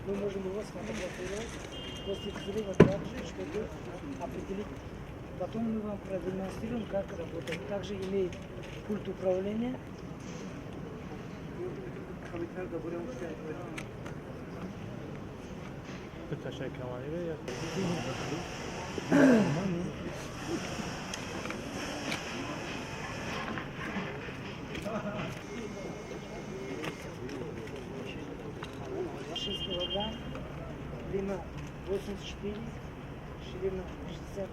Мы можем его сфотографировать после взрыва также, чтобы определить. Потом мы вам продемонстрируем, как работает. Также имеет пульт управления. Килограмм, длина 84, ширина 60.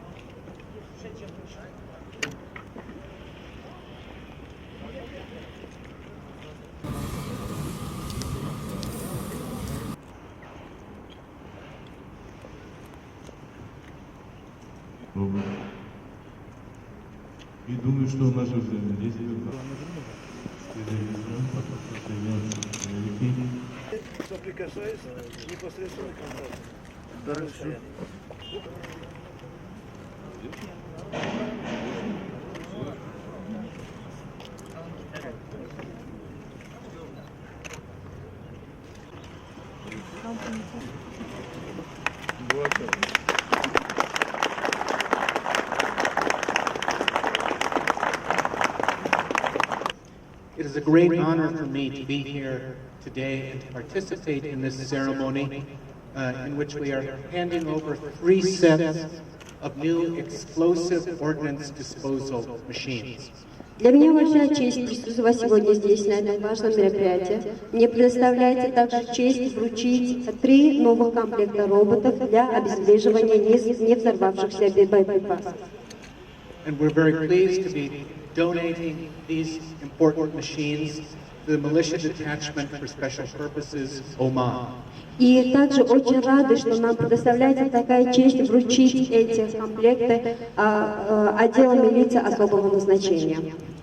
И думаю, что наше взаимодействие соприкасаясь непосредственно к контакту. Хорошо. It is a great honor for me to be here today and to participate in this ceremony in which we are handing over 3 sets of new explosive ordnance disposal machines. Для меня большая честь присутствовать сегодня здесь, на этом важном мероприятии. Мне предоставляется также честь вручить 3 новых комплекта роботов для обезвреживания не взорвавшихся боеприпасов. And we're very pleased to be donating these important machines to the Militia Detachment for Special Purposes, ОМОН. И также очень рады, что нам предоставляется такая честь вручить эти комплекты отделам милиции особого назначения.